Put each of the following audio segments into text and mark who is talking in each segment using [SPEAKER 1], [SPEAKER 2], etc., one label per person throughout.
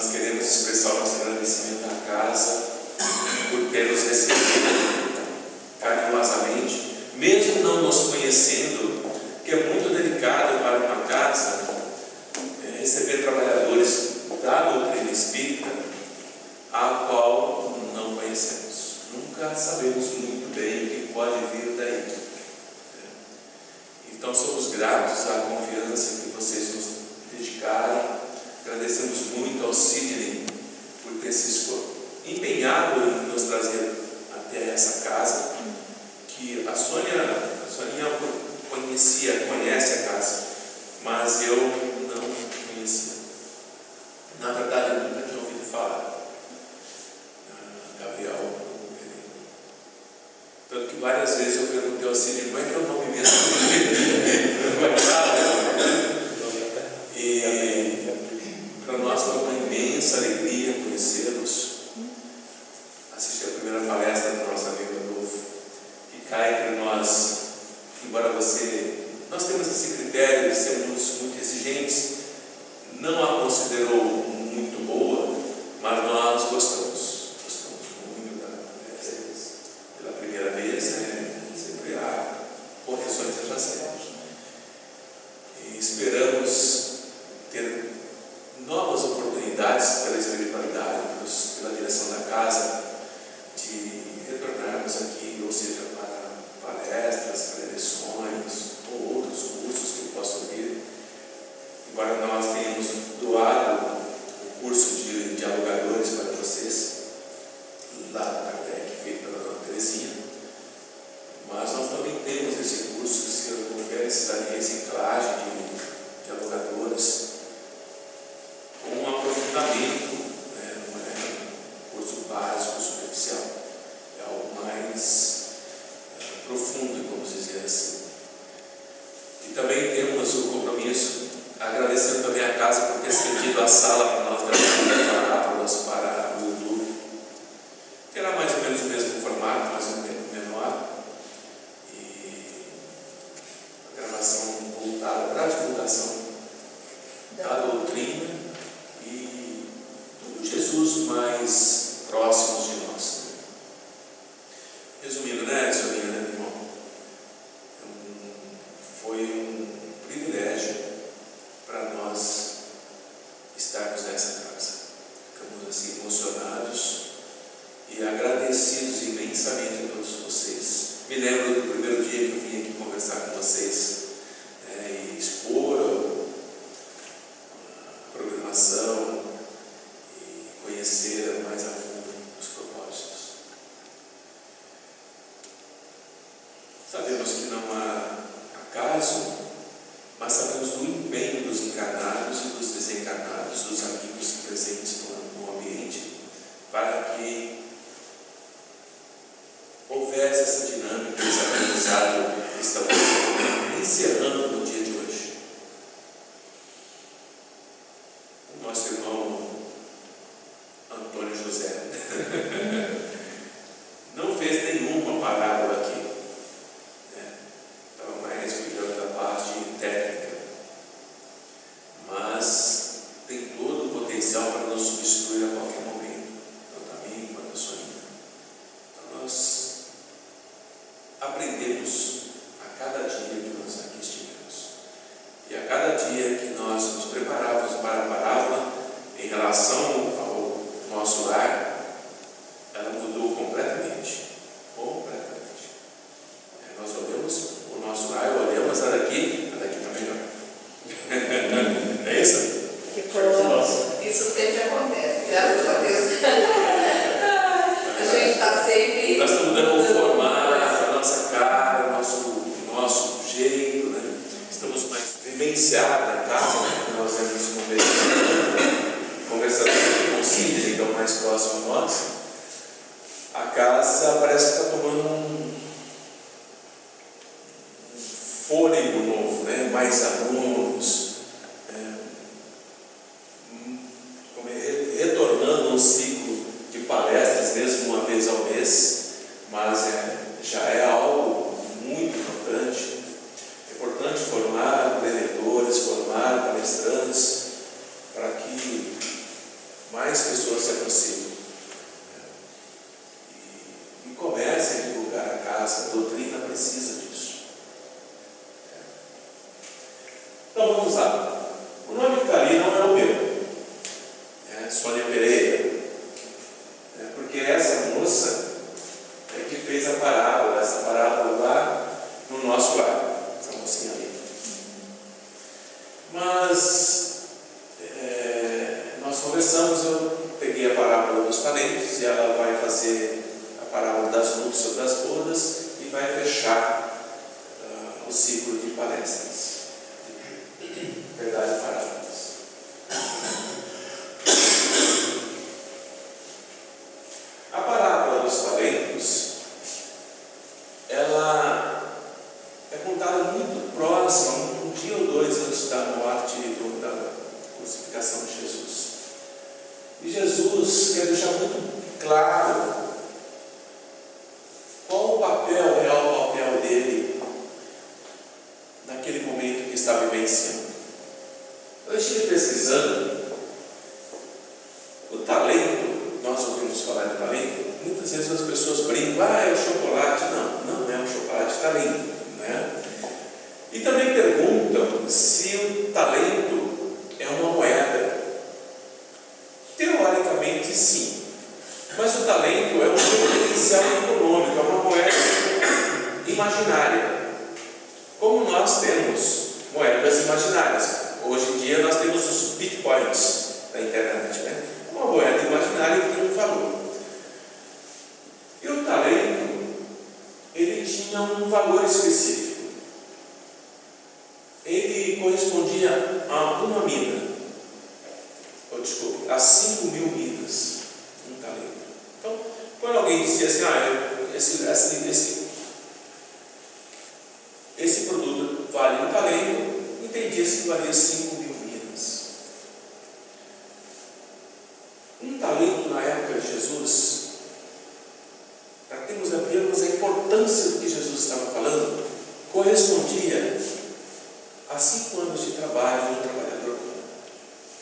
[SPEAKER 1] nós queremos expressar o nosso agradecimento à casa por ter nos recebido carinhosamente, mesmo não nos conhecendo, que é muito delicado para uma casa receber trabalhadores da doutrina espírita, a qual não conhecemos. Nunca sabemos muito bem o que pode vir daí. Então somos gratos à confiança que vocês nos dedicaram. Agradecemos muito ao Sidney por ter se empenhado em nos trazer até essa casa, que a Soninha conhece a casa, mas eu não conhecia. Na verdade, eu nunca tinha ouvido falar. Gabriel. Tanto que várias vezes eu perguntei ao Sidney, como é que é o nome mesmo? E para nós foi uma imensa alegria conhecê-los. Assisti a primeira palestra do nosso amigo Adolfo, que cai entre nós, embora nós temos esse critério de sermos muito exigentes, não a considerou muito boa, mas nós gostamos muito pela primeira vez, sempre há correções a fazer. E esperamos ter novas oportunidades pela espiritualidade, pela direção da casa, de retornarmos aqui, ou seja, para palestras, preleções ou outros cursos que eu posso vir. Embora nós tenhamos doado o curso de dialogadores para vocês, lá da Kardec, feito pela Dona Terezinha, mas nós também temos esse curso que se oferece da reciclagem de dialogadores, com um aprofundamento, não é um curso básico, superficial, é algo mais profundo, vamos dizer assim. E também temos o compromisso, agradecendo também a casa por ter cedido a sala para nós gravarmos para o YouTube. Terá mais ou menos o mesmo formato, mas um tempo menor. E a gravação voltada para a divulgação da doutrina e do Jesus mais próximos de nós. Resumindo, Soninha, irmão? Foi um privilégio para nós estarmos nessa casa. Ficamos assim emocionados e agradecidos imensamente a todos vocês. Me lembro do primeiro dia que eu vim aqui conversar com vocês, e expor a programação e conhecer mais a fundo os propósitos. Sabemos que não há acaso, mas sabemos do empenho dos encarnados e dos desencarnados, dos amigos presentes no ambiente, para que houvesse essa dinâmica, esse aprendizado que estamos encerrando no dia de hoje. O nosso irmão Antônio José não fez nenhuma parábola aqui. Estava mais cuidando da parte técnica, mas tem todo o potencial para nos substituir a qualquer momento, tanto a mim quanto a Soninha. Então nós aprendemos a cada dia que nós aqui estivemos, e a cada dia que nós nos preparávamos para a parábola em relação ao nosso lar, ela mudou completamente. Nós olhamos o nosso lar, olhamos a daqui está melhor. É isso?
[SPEAKER 2] Isso sempre acontece, graças a Deus. A gente está sempre.
[SPEAKER 1] Nós estamos dando um formato, a nossa cara, o nosso jeito, né? Estamos mais vivenciados na casa, que nós vemos uma vez conversando com o Sidney, que é o mais próximo de nós. A casa parece que está tomando um fôlego novo, né? Mais alunos, retornando um ciclo de palestras, mesmo uma vez ao mês, mas já é algo muito importante. É importante formar preleitores, formar palestrantes, para que mais pessoas se aproximem. E comecem a divulgar a casa, a doutrina precisa disso. Então vamos lá. O nome que está ali não é o meu. Sônia Pereira. Porque essa moça é que fez a parábola, essa parábola lá no nosso lar. Essa mocinha ali. Mas nós conversamos, eu peguei a parábola dos talentos e ela vai fazer a parábola das núpcias, das bodas e vai fechar o ciclo de palestras. Verdade, parábolas. A parábola dos talentos, ela é contada muito próxima, um dia ou dois antes da morte da crucificação de Jesus. E Jesus quer deixar muito claro qual o papel, real papel dele naquele momento que está vivenciando. Eu estive pesquisando o talento, nós ouvimos falar de talento, muitas vezes as pessoas brincam, é o chocolate. Não é o chocolate, talento, né? E também perguntam se o talento é uma moeda. Teoricamente sim, mas o talento é um potencial econômico, é uma moeda imaginária. Como nós temos moedas imaginárias. Hoje em dia nós temos os bitcoins da internet, né? Uma moeda imaginária que tem um valor. E o talento, ele tinha um valor específico. Ele correspondia a uma mina. A 5.000 minas. Um talento. Então, quando alguém dizia assim, esse produto vale um talento, entendia-se que valia 5.000 minas. Um talento na época de Jesus, para termos a importância do que Jesus estava falando, correspondia a 5 anos de trabalho de um trabalhador comum.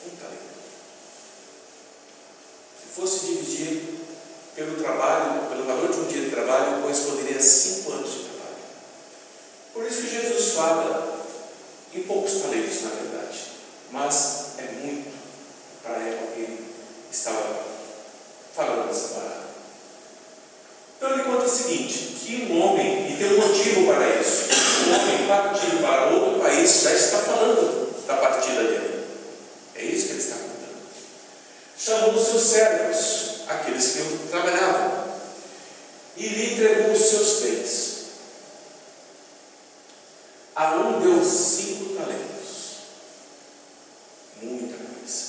[SPEAKER 1] Um talento. Se fosse dividir pelo trabalho, pelo valor de um dia de trabalho, corresponderia a 5 anos de trabalho. Por isso que Jesus fala em poucos talentos, na verdade, mas é muito para a época que ele estava falando dessa palavra. Então ele conta o seguinte, que um homem, e tem um motivo para isso, um homem partindo para outro país já está falando da partida dele. É isso que ele está contando. Chamou os seus servos, aqueles que trabalhavam, e lhe entregou os seus bens. A um deu 5 talentos, muita coisa.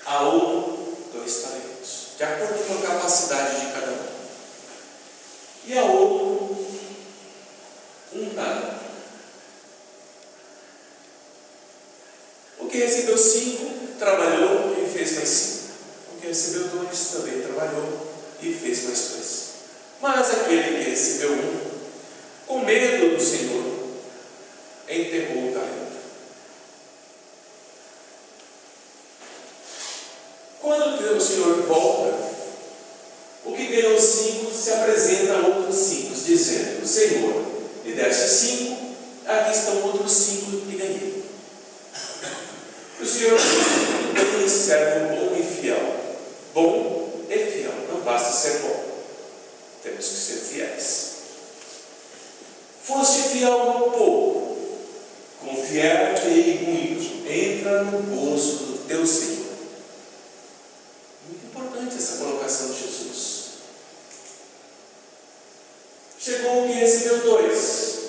[SPEAKER 1] A outro 2 talentos, de acordo com a capacidade de cada um. E a outro 1 talento. O que recebeu 5 trabalhou e fez mais 5. O que recebeu 2 também trabalhou e fez mais 2. Mas aquele que recebeu 1, com medo do Senhor, enterrou o talento. Quando o Senhor volta, o que ganhou 5 se apresenta a outros 5, dizendo: Senhor, me deste 5, aqui estão outros 5 que ganhei. O Senhor diz: servo bom e fiel. Bom e fiel, não basta ser bom, temos que ser fiéis. Foste fiel no pouco, confiar-te-ei muito, entra no gozo do teu Senhor. Muito importante essa colocação de Jesus. Chegou o que recebeu 2.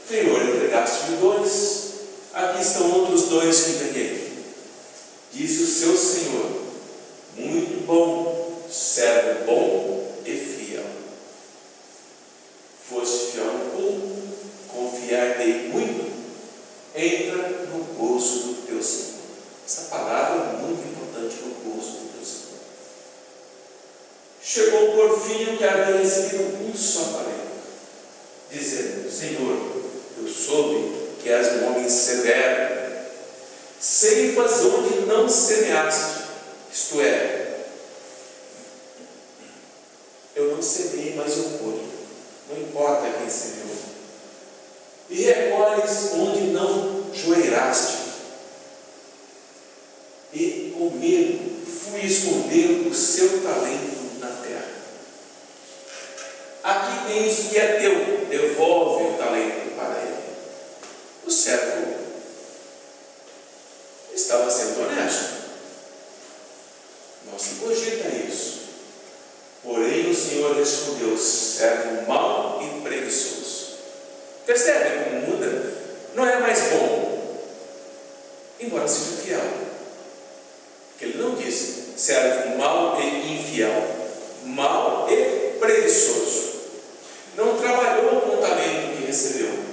[SPEAKER 1] Senhor, entregaste-me 2, aqui estão outros 2 que ganhei. Disse o seu Senhor: muito bom, servo bom e fiel. Foste fiel no pouco, confiar-te-ei muito, entra no gozo do teu Senhor. Essa palavra é muito importante, no gozo do teu Senhor. Chegou por fim o que havia recebido 1 só talento, dizendo: Senhor, eu soube que és um homem severo, ceifas onde não semeaste, Isto é, eu não semeei, mas eu colho. Não importa quem semeou. E recolhes onde não joeiraste. E com medo fui esconder o seu talento na terra. Aqui tens o que é teu, devolve o talento para ele. O servo estava sendo honesto. Não se cogita isso. Porém o Senhor respondeu: servo mau e preguiçoso. Percebe como muda? Não é mais bom, embora seja fiel. Porque ele não disse servo mau e infiel, mau e preguiçoso. Não trabalhou com o talento que recebeu.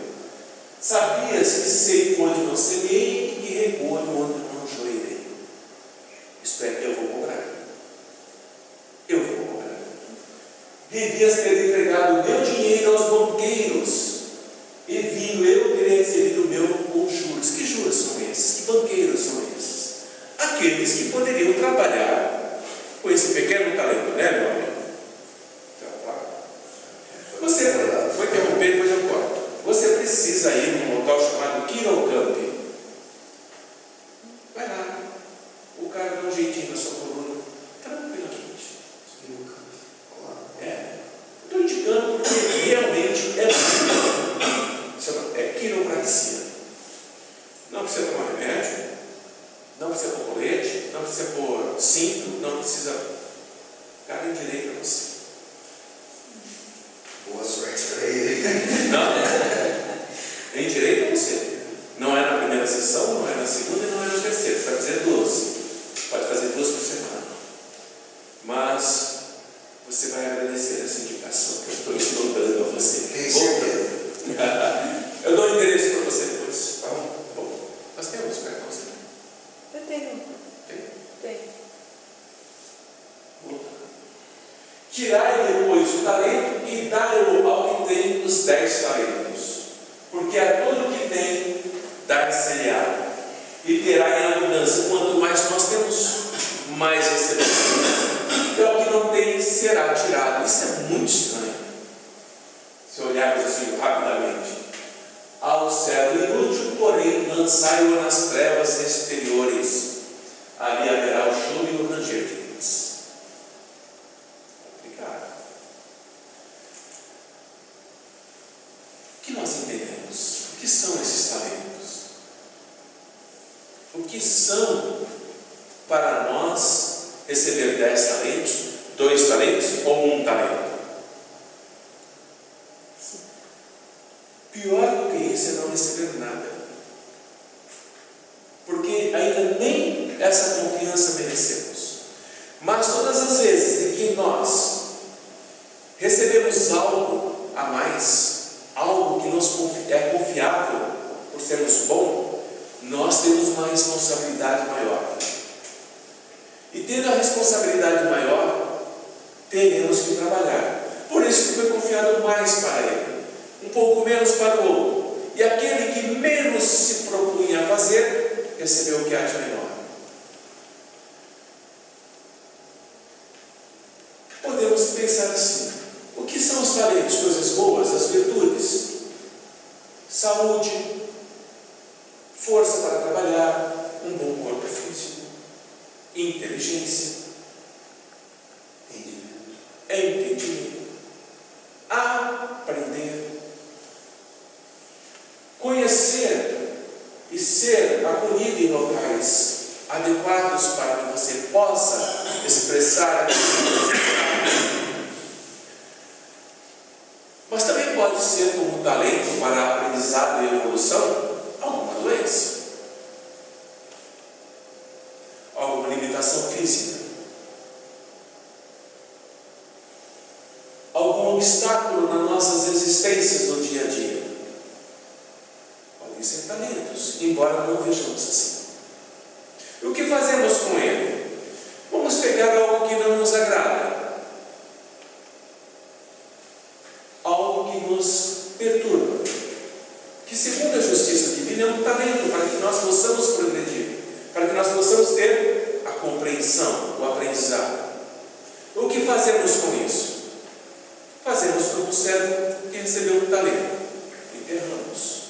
[SPEAKER 1] Sabias que ceifou onde não semeei e que regou onde não joelhei. Isto é, eu vou cobrar. Eu vou cobrar. Devias ter entregado o meu dinheiro aos banqueiros, e vindo eu teria recebido o meu com juros. Que juros são esses? Que banqueiros são esses? Aqueles que poderiam trabalhar com esse pequeno talento, né, meu amigo? Você, vou interromper, depois eu corto. Você precisa ir num local chamado Quirocamp. Vai lá. O cara dá um jeitinho na sua coluna, tranquilamente. Estou indicando porque realmente é quiropraxia. Não precisa tomar remédio, não precisa pôr colete, não precisa pôr cinto, não precisa. Cara, endireita você.
[SPEAKER 3] Boa sorte para ele.
[SPEAKER 1] Não, endireita você. Não é na primeira sessão, não é na segunda e não é na terceira. Você vai fazer 12. Pode fazer 2 por semana. Mas você vai agradecer essa indicação que eu estou estudando a você.
[SPEAKER 3] Tem certeza?
[SPEAKER 1] Eu dou o endereço para você depois. Tá bom? Nós temos cartãozinho.
[SPEAKER 2] Eu tenho. Tem.
[SPEAKER 1] Tirai depois o talento e dai-o ao que tem os 10 talentos. Porque a todo que tem, dar-se-lhe-á. E terá em abundância. Quanto mais nós temos, mais recebemos. E ao que não tem, será tirado. Isso é muito estranho. Se olharmos assim rapidamente. Ao servo inútil, porém, lançai-o nas trevas exteriores. Ali haverá o choro e o ranger de dentes. Complicado. O que nós entendemos? O que são esses talentos? O que são para nós receber 10 talentos, 2 talentos ou 1 talento? Pior do que isso é não receber nada. Porque ainda nem essa confiança merecemos. Mas todas as vezes em que nós recebemos algo a mais, algo que nos é confiável por sermos bons, nós temos uma responsabilidade maior. E tendo a responsabilidade maior, teremos que trabalhar. Por isso que foi confiado mais para ele, um pouco menos para o outro. E aquele que menos se propunha a fazer, recebeu o que há de menor. Podemos pensar assim: o que são os talentos? Coisas boas, as virtudes, saúde, força para trabalhar, um bom corpo físico, inteligência, entendimento, aprender, conhecer e ser acolhido em locais adequados para que você possa expressar aquilo que você. Mas também pode ser como talento para aprendizado e evolução alguma doença, alguma limitação física, algum obstáculo nas nossas existências no dia a dia. Podem ser talentos, embora não vejamos assim. E o que fazemos com ele? Vamos pegar algo que não nos agrada, algo que nos perturba, que segundo a justiça divina é um talento para que nós possamos progredir, para que nós possamos ter a compreensão, o aprendizado. O que fazemos com isso? Fazemos como o servo que recebeu um talento. Enterramos.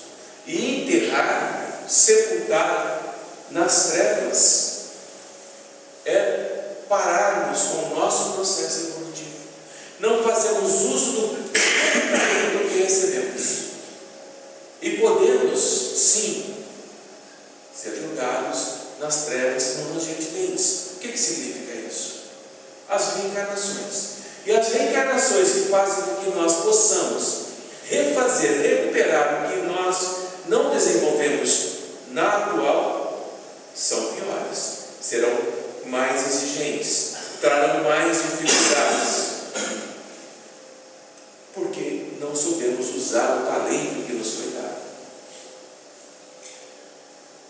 [SPEAKER 1] E enterrar, sepultar nas trevas, é pararmos com o nosso processo evolutivo. Não fazemos uso do talento que recebemos. E podemos, sim, ser julgados nas trevas como rangente de dentes. O que significa isso? As reencarnações. E as reencarnações que fazem com que nós possamos refazer, recuperar o que nós não desenvolvemos na atual, são piores, serão mais exigentes, trarão mais dificuldades, porque não soubemos usar o talento que nos foi dado.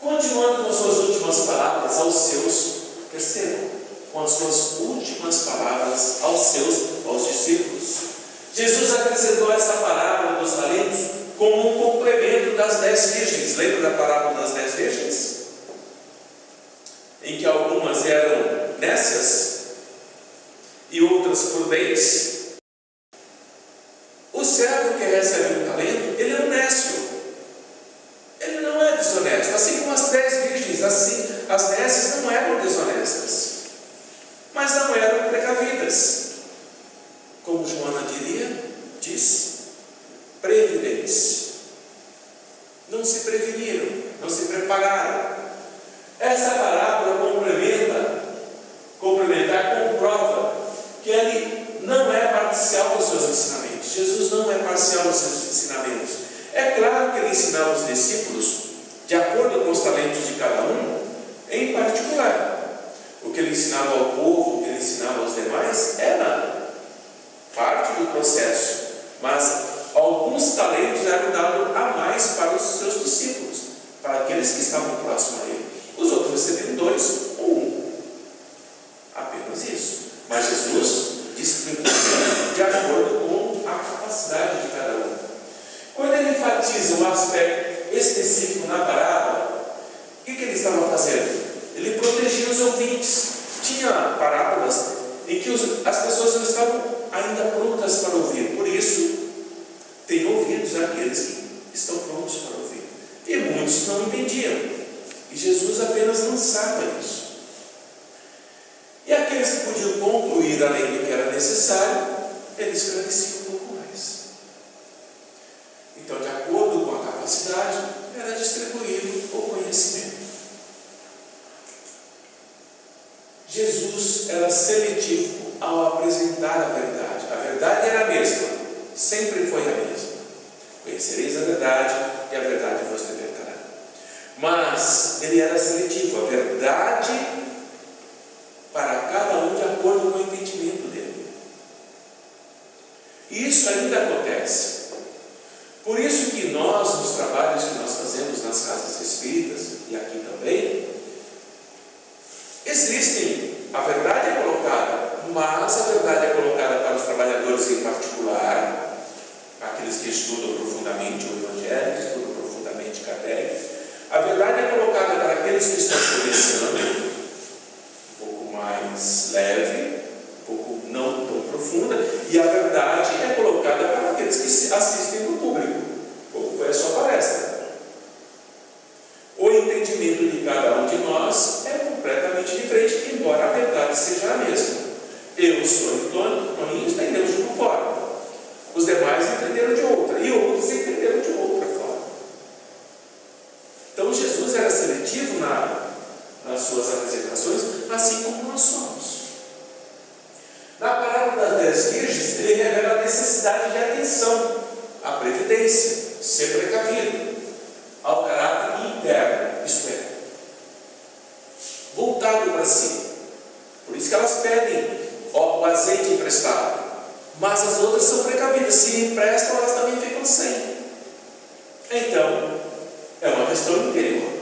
[SPEAKER 1] Continuando com suas últimas palavras aos seus, percebam, com as suas últimas palavras aos discípulos, Jesus acrescentou essa parábola dos talentos como um complemento das 10 virgens. Lembra da parábola das 10 virgens? Em que algumas eram nécias e outras prudentes. O servo que recebe um talento, ele é um nécio. Ele não é desonesto. Assim como as 10 virgens, assim, as nécias não eram desonestas, mas não eram precavidas. Como Joana diz, previdentes. Não se preveniram, não se prepararam. Essa parábola comprova que ele não é parcial nos seus ensinamentos. Jesus não é parcial nos seus ensinamentos. É claro que ele ensinava os discípulos de acordo com os talentos de cada um, em particular. O que ele ensinava ao povo, o que ele ensinava aos demais, era parte do processo, mas alguns talentos eram dados a mais para os seus discípulos, para aqueles que estavam próximos a ele. Os outros receberam 2 ou 1, apenas isso. Mas Jesus distribuiu de acordo com a capacidade de cada um. Quando ele enfatiza um aspecto específico na parábola, o que ele estava fazendo? Ele protegia os ouvintes. Tinha parábolas em que as pessoas não estavam ainda prontas para ouvir. Por isso, tem ouvidos aqueles que estão prontos para ouvir. E muitos não entendiam. E Jesus apenas lançava isso. E aqueles que podiam concluir além do que era necessário, ele esclarecia um pouco mais. Então, de acordo com a capacidade, era distribuído o conhecimento. Jesus era seletivo ao apresentar a verdade. A verdade era a mesma, sempre foi a mesma. Conhecereis a verdade e a verdade vos libertará. Mas ele era seletivo, a verdade para cada um de acordo com o entendimento dele. E isso ainda acontece. Por isso que nós, nos trabalhos que nós fazemos nas casas espíritas, e aqui também, existem, a verdade é colocada, mas a verdade é colocada para os trabalhadores em particular, aqueles que estudam profundamente o Evangelho, que estudam profundamente Kardec. A verdade é colocada para aqueles que estão começando, um pouco mais leve, um pouco não tão profunda, e a verdade é colocada para aqueles que assistem no público, como foi a sua palestra. O entendimento de cada um de nós é completamente diferente, embora a verdade seja a mesma. Eu sou de Toninho, entendemos de uma forma, os demais entenderam de outra, e outros entenderam de outra forma. Então Jesus era seletivo nas suas apresentações, assim como nós somos. Na parábola das 10 virgens, ele revela a necessidade de atenção, a previdência, ser precavido, ao caráter interno, isto é, voltado para si. Por isso que elas pedem o azeite emprestado. Mas as outras são precavidas, se emprestam, elas também ficam sem. Então, é uma questão interior.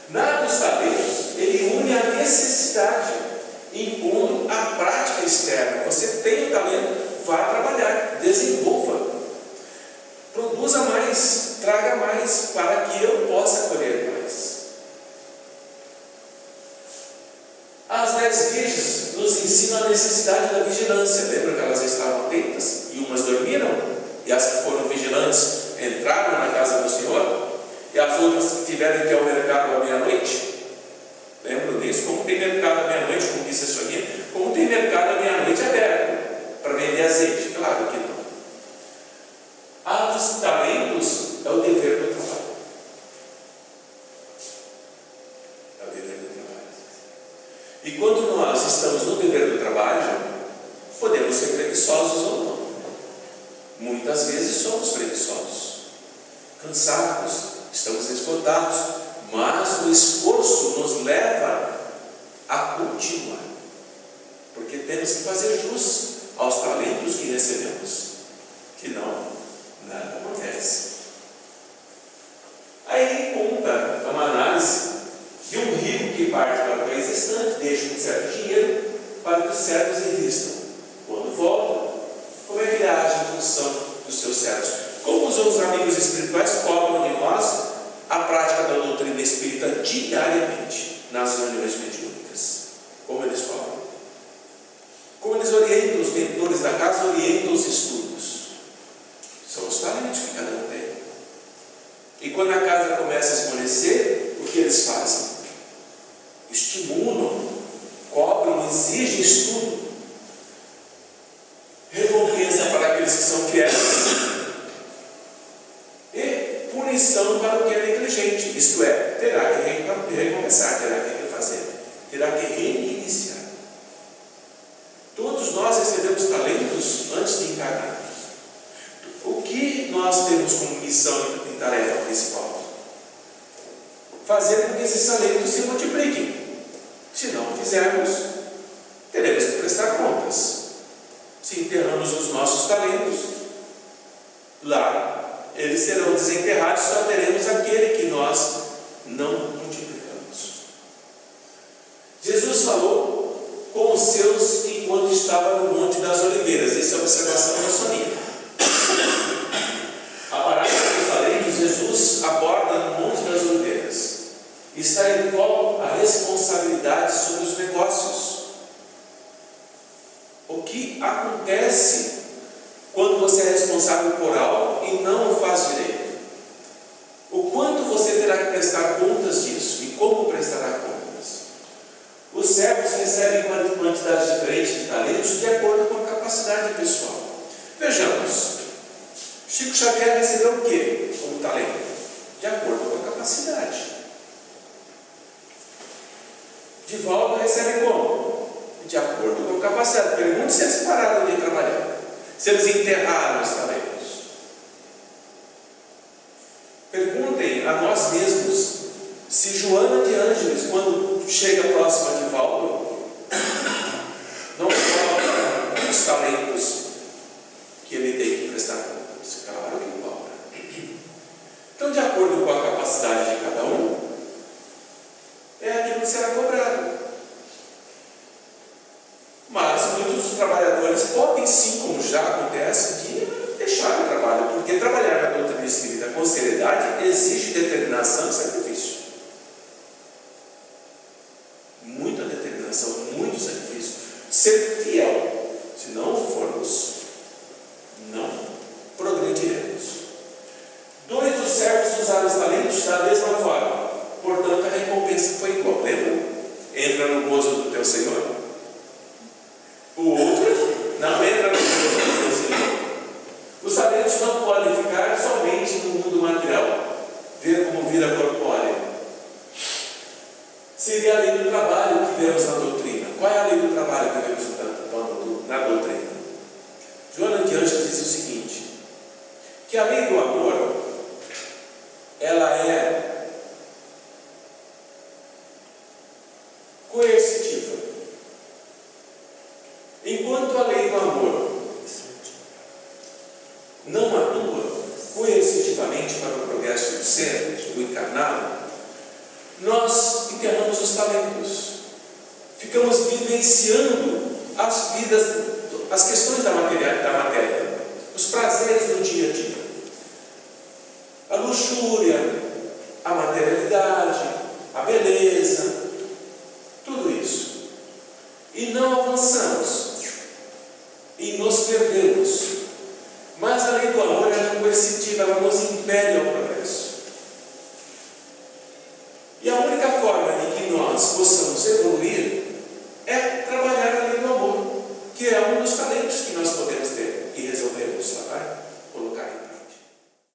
[SPEAKER 1] Na dos talentos, ele une a necessidade, impondo a prática externa. Você tem o talento, vá trabalhar, desenvolva, produza mais, traga mais, para que eu possa colher mais. As as virgens nos ensinam a necessidade da vigilância. Lembra que elas estavam atentas e umas dormiram? E as que foram vigilantes entraram na casa do Senhor? E as outras que tiveram que ir ao mercado à meia-noite? Lembram disso? Como tem mercado à meia-noite, como disse a Sonia? Como tem mercado à meia-noite aberto para vender azeite? Claro que não. A dos talentos é o dever do trabalho. É o dever do trabalho. E quando nós estamos no dever do trabalho, podemos ser preguiçosos ou não. Muitas vezes somos preguiçosos, cansados, estamos esgotados, mas o esforço nos leva a continuar, porque temos que fazer jus aos talentos que recebemos, que não, nada acontece. Aí conta uma análise de um rico que parte para o país distante, deixa um certo dinheiro para que os servos invistam. Quando volta, como é que ele age em função dos seus servos? Como os amigos espirituais cobram de nós a prática da doutrina espírita diariamente nas reuniões mediúnicas? Como eles cobram? Como eles orientam, os mentores da casa orientam os estudos? São os talentos que cada um tem. E quando a casa começa a esmorecer, o que eles fazem? Estimulam, cobram, exigem estudo. Recompensa para aqueles que são fiéis e punição para o que é negligente, isto é, terá que recomeçar, terá que refazer, terá que reiniciar. Todos nós recebemos talentos antes de encarnarmos. O que nós temos como missão e tarefa principal? Fazer com que esses talentos se multipliquem. Se não fizermos, teremos que prestar contas. Se enterramos os nossos talentos, lá eles serão desenterrados, só teremos aquele que nós não multiplicamos. Jesus falou com os seus enquanto estava no Monte das Oliveiras. Essa é a observação da Sonia. A parábola dos talentos, Jesus aborda no Monte das Oliveiras. Está em foco a responsabilidade sobre os negócios. O que acontece quando você é responsável por algo e não o faz direito? O quanto você terá que prestar contas disso e como prestará contas? Os servos recebem uma quantidade diferente de talentos de acordo com a capacidade pessoal. Vejamos, Chico Xavier recebeu o quê como talento? De acordo com a capacidade. Divaldo recebe como? De acordo com a capacidade. Pergunte se eles pararam de trabalhar, se eles enterraram os talentos. Perguntem a nós mesmos se Joana de Ângeles, quando chega próxima de Divaldo, não cobra os talentos que ele tem que prestar contas. Claro que cobra. Então, de acordo com a capacidade de cada um, é aquilo que será cobrado. Mas muitos dos trabalhadores podem sim, como já acontece, de deixar o trabalho, porque trabalhar na doutrina espírita com seriedade exige determinação e sacrifício. Muita determinação, muito sacrifício. Ser fiel. Se não formos, não progrediremos. 2 dos servos usaram os talentos da mesma forma. Portanto, a recompensa foi igual. Lembra? Entra no gozo do teu Senhor. O outro não entra no gozo do teu Senhor. Os talentos não podem ficar somente no mundo material. Ver como vida corpórea. Seria a lei do trabalho que vemos na doutrina. Qual é a lei do trabalho que vemos na doutrina? Joana de Ângeles diz o seguinte: que a lei do amor, ela é coercitiva. Enquanto a lei do amor não atua coercitivamente para o progresso do ser, do encarnado, nós enterramos os talentos. Ficamos vivenciando as vidas, as questões da matéria, os prazeres do dia a dia, a luxúria, a materialidade, a beleza, tudo isso. nos perdemos. Mas a lei do amor ela é coercitiva, ela nos impele ao progresso. E a única forma de que nós possamos evoluir é trabalhar a lei do amor, que é um dos talentos